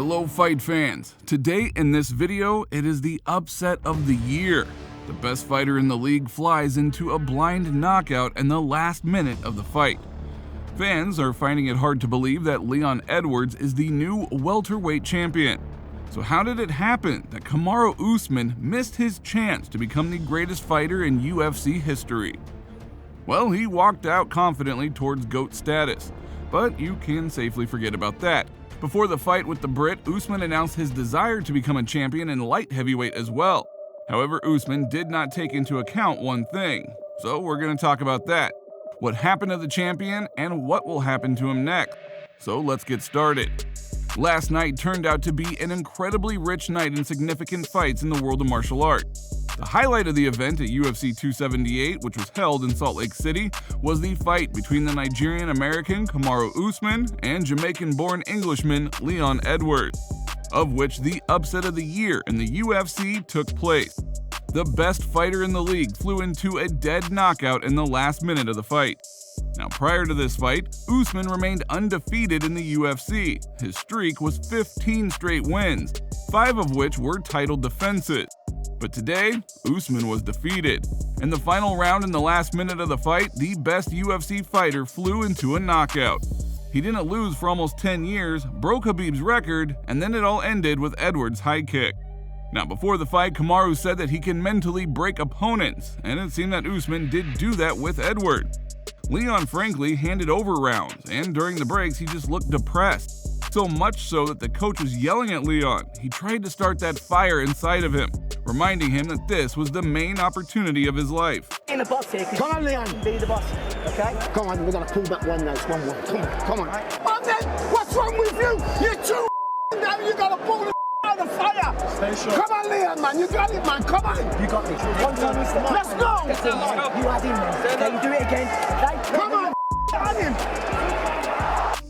Hello fight fans. Today in this video, it is the upset of the year. The best fighter in the league flies into a blind knockout in the last minute of the fight. Fans are finding it hard to believe that Leon Edwards is the new welterweight champion. So how did it happen that Kamaru Usman missed his chance to become the greatest fighter in UFC history? Well, he walked out confidently towards GOAT status, but you can safely forget about that. Before the fight with the Brit, Usman announced his desire to become a champion in light heavyweight as well. However, Usman did not take into account one thing, so we're going to talk about that. What happened to the champion and what will happen to him next. So let's get started. Last night turned out to be an incredibly rich night in significant fights in the world of martial arts. The highlight of the event at UFC 278, which was held in Salt Lake City, was the fight between the Nigerian-American Kamaru Usman and Jamaican-born Englishman Leon Edwards, of which the upset of the year in the UFC took place. The best fighter in the league flew into a dead knockout in the last minute of the fight. Now, prior to this fight, Usman remained undefeated in the UFC. His streak was 15 straight wins, 5 of which were title defenses. But today, Usman was defeated. In the final round in the last minute of the fight, the best UFC fighter flew into a knockout. He didn't lose for almost 10 years, broke Khabib's record, and then it all ended with Edwards' high kick. Now, before the fight, Kamaru said that he can mentally break opponents, and it seemed that Usman did do that with Edwards. Leon frankly handed over rounds, and during the breaks he just looked depressed. So much so that the coach was yelling at Leon. He tried to start that fire inside of him, reminding him that this was the main opportunity of his life. In the box here. Come on, Leon. Be the boss, okay? Come on, we're gonna pull back one now. It's 1-1. Come on. Oh, man, what's wrong with you? You're too down. You gotta pull the out of fire. Stay sure. Come on, Leon, man. You got it, man. Come on. You got this. One time, Mr. Mark. Let's go. You had him, man. Okay, you do it again. Okay? Come on, got him.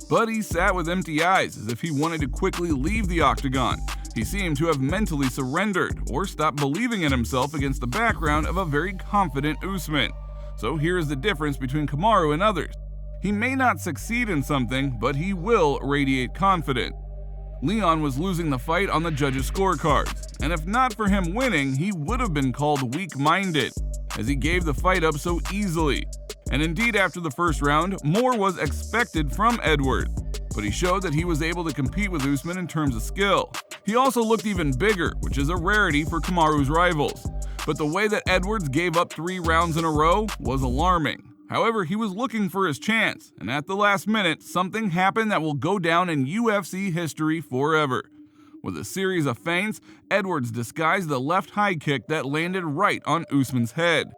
But he sat with empty eyes as if he wanted to quickly leave the octagon. He seemed to have mentally surrendered or stopped believing in himself against the background of a very confident Usman. So here's the difference between Kamaru and others. He may not succeed in something, but he will radiate confidence. Leon was losing the fight on the judges' scorecards, and if not for him winning, he would have been called weak-minded, as he gave the fight up so easily. And indeed, after the first round, more was expected from Edwards, but he showed that he was able to compete with Usman in terms of skill. He also looked even bigger, which is a rarity for Kamaru's rivals. But the way that Edwards gave up 3 rounds in a row was alarming. However, he was looking for his chance, and at the last minute, something happened that will go down in UFC history forever. With a series of feints, Edwards disguised the left high kick that landed right on Usman's head.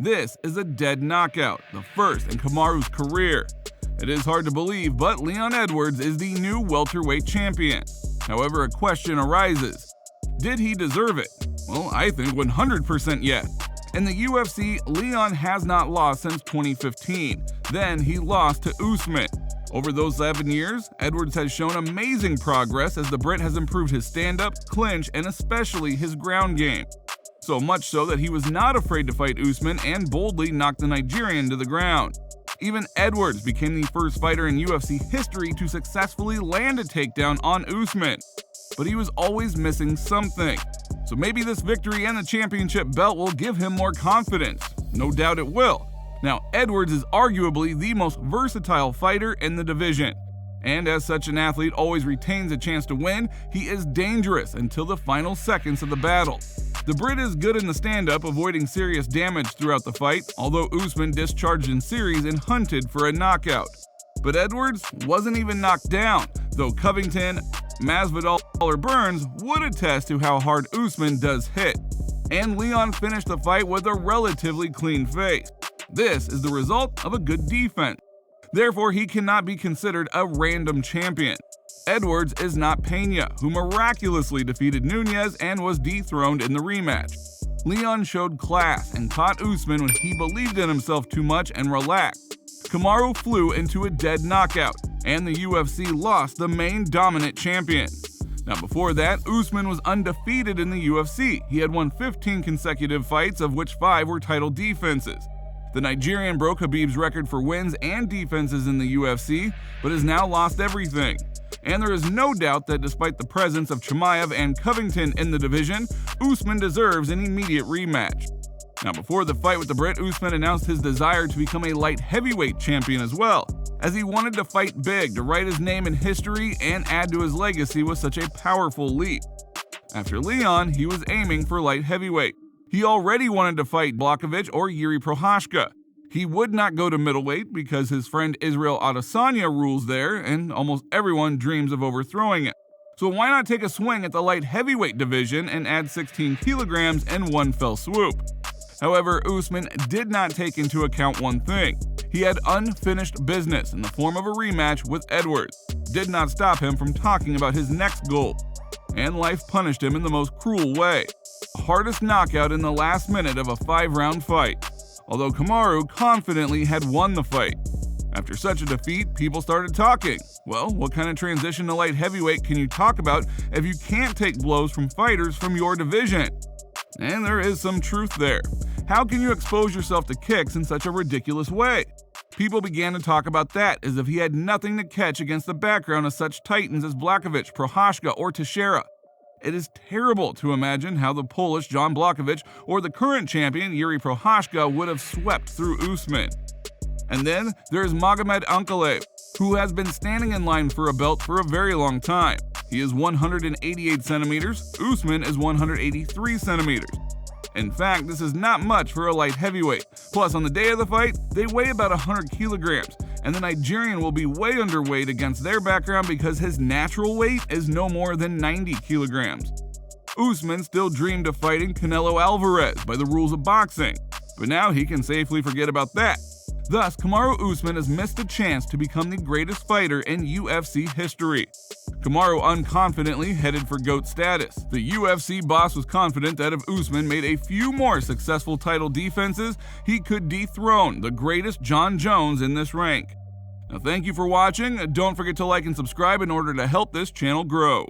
This is a dead knockout, the first in Kamaru's career. It is hard to believe, but Leon Edwards is the new welterweight champion. However, a question arises. Did he deserve it? Well, I think 100% yes. In the UFC, Leon has not lost since 2015. Then he lost to Usman. Over those 7 years, Edwards has shown amazing progress as the Brit has improved his stand-up, clinch, and especially his ground game. So much so that he was not afraid to fight Usman and boldly knocked the Nigerian to the ground. Even Edwards became the first fighter in UFC history to successfully land a takedown on Usman. But he was always missing something. So maybe this victory and the championship belt will give him more confidence. No doubt it will. Now, Edwards is arguably the most versatile fighter in the division. And as such an athlete always retains a chance to win, he is dangerous until the final seconds of the battle. The Brit is good in the stand-up, avoiding serious damage throughout the fight, although Usman discharged in series and hunted for a knockout. But Edwards wasn't even knocked down, though Covington, Masvidal, or Burns would attest to how hard Usman does hit. And Leon finished the fight with a relatively clean face. This is the result of a good defense. Therefore, he cannot be considered a random champion. Edwards is not Pena, who miraculously defeated Nunes and was dethroned in the rematch. Leon showed class and caught Usman when he believed in himself too much and relaxed. Kamaru flew into a dead knockout, and the UFC lost the main dominant champion. Now before that, Usman was undefeated in the UFC. He had won 15 consecutive fights, of which 5 were title defenses. The Nigerian broke Khabib's record for wins and defenses in the UFC, but has now lost everything. And there is no doubt that despite the presence of Chimaev and Covington in the division, Usman deserves an immediate rematch. Now, before the fight with the Brit, Usman announced his desire to become a light heavyweight champion as well, as he wanted to fight big to write his name in history and add to his legacy with such a powerful leap. After Leon, he was aiming for light heavyweight. He already wanted to fight Blachowicz or Jiří Procházka. He would not go to middleweight because his friend Israel Adesanya rules there, and almost everyone dreams of overthrowing it. So why not take a swing at the light heavyweight division and add 16 kilograms in one fell swoop? However, Usman did not take into account one thing. He had unfinished business in the form of a rematch with Edwards. Did not stop him from talking about his next goal. And life punished him in the most cruel way. The hardest knockout in the last minute of a 5-round fight, although Kamaru confidently had won the fight. After such a defeat, people started talking. Well, what kind of transition to light heavyweight can you talk about if you can't take blows from fighters from your division? And there is some truth there. How can you expose yourself to kicks in such a ridiculous way? People began to talk about that as if he had nothing to catch against the background of such titans as Blachowicz, Procházka, or Teixeira. It is terrible to imagine how the Polish Jan Blachowicz or the current champion Jiří Procházka would have swept through Usman. And then there is Magomed Ankalaev, who has been standing in line for a belt for a very long time. He is 188 centimeters, Usman is 183 centimeters. In fact, this is not much for a light heavyweight. Plus, on the day of the fight, they weigh about 100 kilograms, and the Nigerian will be way underweight against their background because his natural weight is no more than 90 kilograms. Usman still dreamed of fighting Canelo Alvarez by the rules of boxing, but now he can safely forget about that. Thus, Kamaru Usman has missed a chance to become the greatest fighter in UFC history. Kamaru unconfidently headed for GOAT status. The UFC boss was confident that if Usman made a few more successful title defenses, he could dethrone the greatest Jon Jones in this rank. Now, thank you for watching. Don't forget to like and subscribe in order to help this channel grow.